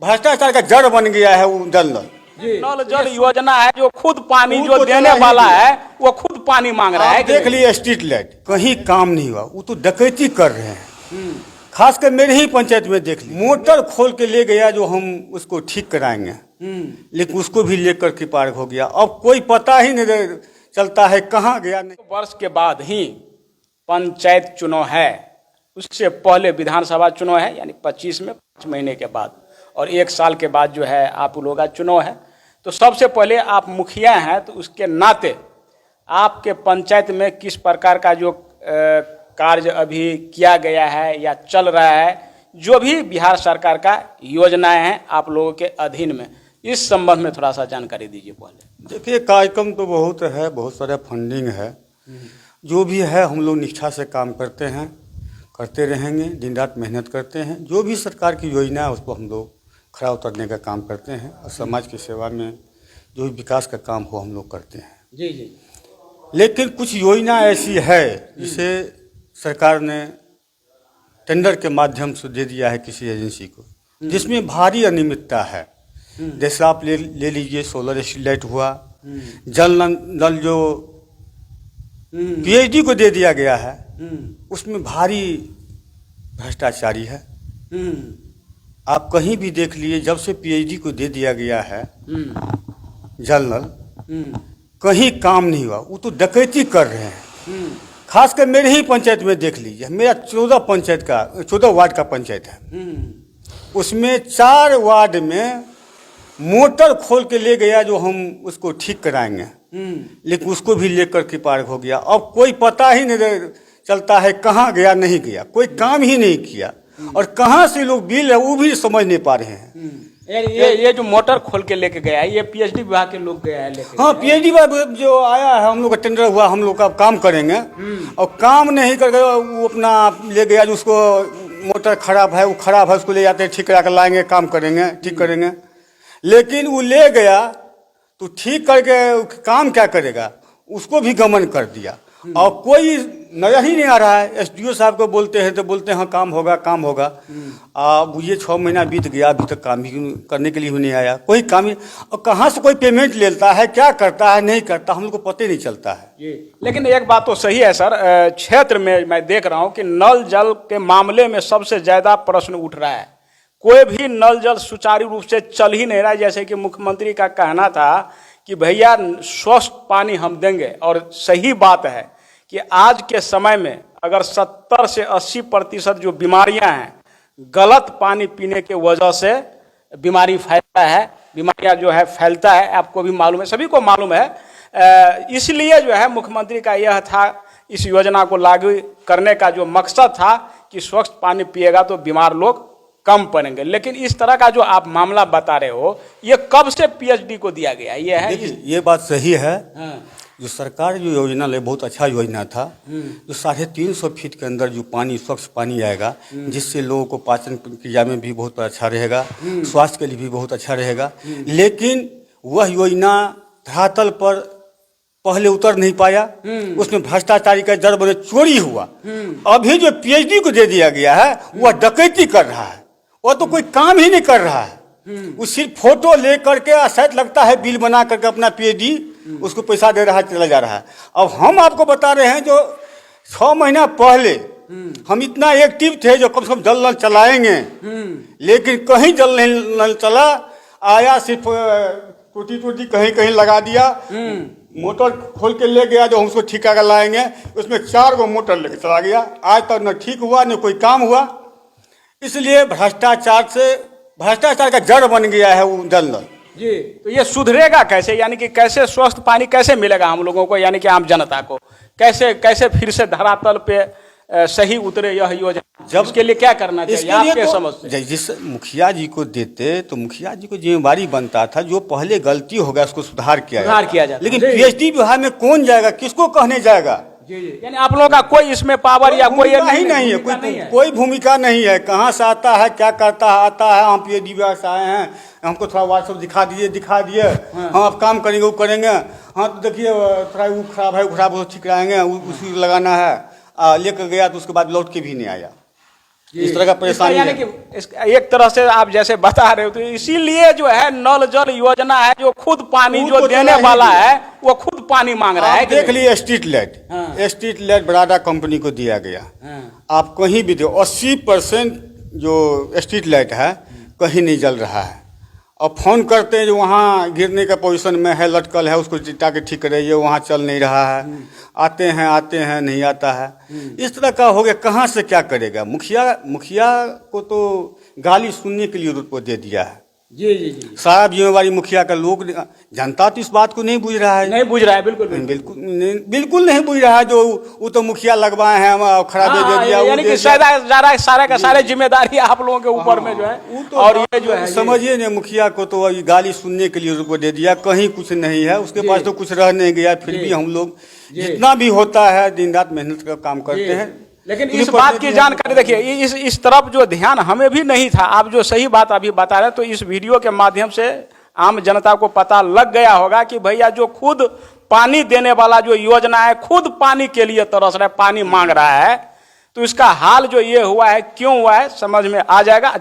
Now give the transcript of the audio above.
भ्रष्टाचार का जड़ बन गया है वो जल नल। नल जल योजना है जो खुद पानी जो देने वाला है वो खुद पानी मांग रहा है। देख लिए स्ट्रीट लाइट कहीं काम नहीं हुआ, वो तो डकैती कर रहे हैं। खासकर मेरे ही पंचायत में देख ली, मोटर खोल के ले गया जो हम उसको ठीक कराएंगे, लेकिन उसको भी लेकर के पार हो गया। अब कोई पता ही नहीं चलता है कहाँ गया। नहीं वर्ष के बाद ही पंचायत चुनाव है, उससे पहले विधानसभा चुनाव है, यानी 25 में 5 महीने के बाद, और 1 साल के बाद जो है आप लोगों का चुनाव है। तो सबसे पहले आप मुखिया हैं, तो उसके नाते आपके पंचायत में किस प्रकार का जो कार्य अभी किया गया है या चल रहा है, जो भी बिहार सरकार का योजनाएं हैं आप लोगों के अधीन में, इस संबंध में थोड़ा सा जानकारी दीजिए। पहले देखिए, कार्यक्रम तो बहुत है, बहुत सारा फंडिंग है, जो भी है हम लोग निष्ठा से काम करते हैं, करते रहेंगे, दिन रात मेहनत करते हैं। जो भी सरकार की योजना है उसको हम लोग खरा उतरने का काम करते हैं, और समाज की सेवा में जो भी विकास का काम हो हम लोग करते हैं। जी जी। लेकिन कुछ योजना ऐसी है जिसे सरकार ने टेंडर के माध्यम से दे दिया है किसी एजेंसी को, जिसमें भारी अनियमितता है। जैसे आप ले लीजिए, सोलर स्ट्रीट लाइट हुआ, जल नल जो पीएचडी को दे दिया गया है, उसमें भारी भ्रष्टाचारी है। आप कहीं भी देख लिए, जब से पीएचडी को दे दिया गया है जल नल, कहीं काम नहीं हुआ, वो तो डकैती कर रहे हैं। खासकर मेरे ही पंचायत में देख लीजिए, मेरा 14 वार्ड का पंचायत है, उसमें 4 वार्ड में मोटर खोल के ले गया जो हम उसको ठीक कराएंगे, लेकिन उसको भी लेकर के पार हो गया। अब कोई पता ही नहीं चलता है कहाँ गया, नहीं गया, कोई काम ही नहीं किया, और कहाँ से लोग बिल है वो भी समझ नहीं पा रहे हैं। ये जो मोटर खोल के लेके गया है, ये पीएचडी विभाग के लोग गया है लेके। हाँ, पीएचडी विभाग जो आया है, हम लोग का टेंडर हुआ, हम लोग का काम करेंगे, और काम नहीं कर गया, वो अपना ले गया जो उसको मोटर खराब है, वो खराब है, उसको ले जाते हैं, ठीक करा कर लाएंगे, काम करेंगे, ठीक करेंगे। लेकिन वो ले गया तो ठीक करके काम क्या करेगा, उसको भी गमन कर दिया, और कोई नजर ही नहीं आ रहा है। एसडीओ साहब को बोलते हैं तो बोलते हैं हाँ काम होगा, काम होगा। अब ये 6 महीना बीत गया, अभी तक काम भी करने के लिए भी नहीं आया, कोई काम ही। और कहाँ से कोई पेमेंट लेता है, क्या करता है, नहीं करता, हम लोग को पता ही नहीं चलता है। लेकिन एक बात तो सही है सर, क्षेत्र में मैं देख रहा हूँ कि नल जल के मामले में सबसे ज्यादा प्रश्न उठ रहा है। कोई भी नल जल सुचारू रूप से चल ही नहीं रहा है। जैसे कि मुख्यमंत्री का कहना था कि भैया स्वच्छ पानी हम देंगे, और सही बात है कि आज के समय में अगर 70 से 80% जो बीमारियां हैं, गलत पानी पीने के वजह से बीमारी फैलता है, बीमारियां जो है फैलता है, आपको भी मालूम है, सभी को मालूम है। इसलिए जो है मुख्यमंत्री का यह था, इस योजना को लागू करने का जो मकसद था कि स्वच्छ पानी पिएगा तो बीमार लोग कम पड़ेंगे। लेकिन इस तरह का जो आप मामला बता रहे हो, ये कब से पीएचडी को दिया गया ये है? ये बात सही है। जो सरकार जो योजना ले, बहुत अच्छा योजना था, जो 350 फीट के अंदर जो पानी, स्वच्छ पानी आएगा, जिससे लोगों को पाचन क्रिया में भी बहुत अच्छा रहेगा, स्वास्थ्य के लिए भी बहुत अच्छा रहेगा। लेकिन वह योजना धरातल पर पहले उतर नहीं पाया, उसमें भ्रष्टाचारी का जड़ बने, चोरी हुआ। अभी जो पीएचडी को दे दिया गया है, वह डकैती कर रहा है, वह तो कोई काम ही नहीं कर रहा है। वो सिर्फ फोटो ले करके, शायद लगता है बिल बना करके अपना पीएचडी उसको पैसा दे रहा है, चला जा रहा है। अब हम आपको बता रहे हैं, जो 6 महीना पहले हम इतना एक्टिव थे जो कम से कम जल नल चलाएंगे, लेकिन कहीं जल नल चला, आया सिर्फ टूटी कहीं कहीं लगा दिया, मोटर खोल के ले गया जो हम उसको ठीक कर लाएंगे, उसमें 4 गो मोटर लेके चला गया। आज तक न ठीक हुआ न कोई काम हुआ। इसलिए भ्रष्टाचार का जड़ बन गया है वो जल नल। जी, तो ये सुधरेगा कैसे, यानी कि कैसे स्वस्थ पानी कैसे मिलेगा हम लोगों को, यानी कि आम जनता को कैसे फिर से धरातल पे सही उतरे यह योजना? जब उसके लिए क्या करना चाहिए आपके समझ से? जिस मुखिया जी को देते तो मुखिया जी को जिम्मेवारी बनता था, जो पहले गलती हो गया उसको सुधार किया जाए। लेकिन पीएचडी विभाग में कौन जाएगा, किसको कहने जाएगा? यानी आप लोगों का कोई इसमें पावर या कोई नहीं है, कोई भूमिका नहीं है। कहाँ से आता है, क्या करता है, आता है, हम पीएचडी विभाग से आए हैं, हमको थोड़ा व्हाट्सएप दिखा दिए, हम अब काम करेंगे, वो करेंगे। हाँ तो देखिए थोड़ा वो खराब है, वो खराब हो, ठीक कराएंगे, उसी लगाना है, लेकर गया तो उसके बाद लौट के भी नहीं आया। इस तरह का परेशानी यानी है। कि एक तरह से आप जैसे बता रहे हो तो इसीलिए जो है नल जल योजना है जो खुद पानी खुद जो तो देने चला ही वाला दिया। है वो खुद पानी मांग रहा है आप कि देख नहीं? लिए स्ट्रीट लाइट, हाँ। स्ट्रीट लाइट बराडा कंपनी को दिया गया। हाँ। आप कहीं भी दो 80% जो स्ट्रीट लाइट है कहीं नहीं जल रहा है। अब फोन करते हैं जो वहाँ गिरने का पोजीशन में है, लटकल है, उसको चिट्टा के ठीक कराइए, वहाँ चल नहीं रहा है। आते हैं नहीं आता है। इस तरह का हो गया, कहाँ से क्या करेगा। मुखिया को तो गाली सुनने के लिए रुपये को दे दिया है। जी जी जी सारा जिम्मेवारी मुखिया का। लोग जनता तो इस बात को नहीं बुझ रहा है। नहीं बुझ रहा है बिल्कुल बिल्कुल। बिल्कुल नहीं बुझ रहा है। जो वो तो मुखिया लगवाए हैं, खराबे दे दिया, यानी कि सारे का सारे जिम्मेदारी आप लोगों के ऊपर में जो है। वो तो और ये जो है समझिए नहीं, मुखिया को तो ये गाली सुनने के लिए रुपये दे दिया, कहीं कुछ नहीं है उसके पास, तो कुछ रह नहीं गया। फिर भी हम लोग जितना भी होता है दिन रात मेहनत का काम करते हैं। लेकिन इस बात की जानकारी देखिए, इस तरफ जो ध्यान हमें भी नहीं था। आप जो सही बात अभी बता रहे हैं, तो इस वीडियो के माध्यम से आम जनता को पता लग गया होगा कि भैया जो खुद पानी देने वाला जो योजना है, खुद पानी के लिए तरस रहा है, पानी मांग रहा है। तो इसका हाल जो ये हुआ है, क्यों हुआ है, समझ में आ जाएगा।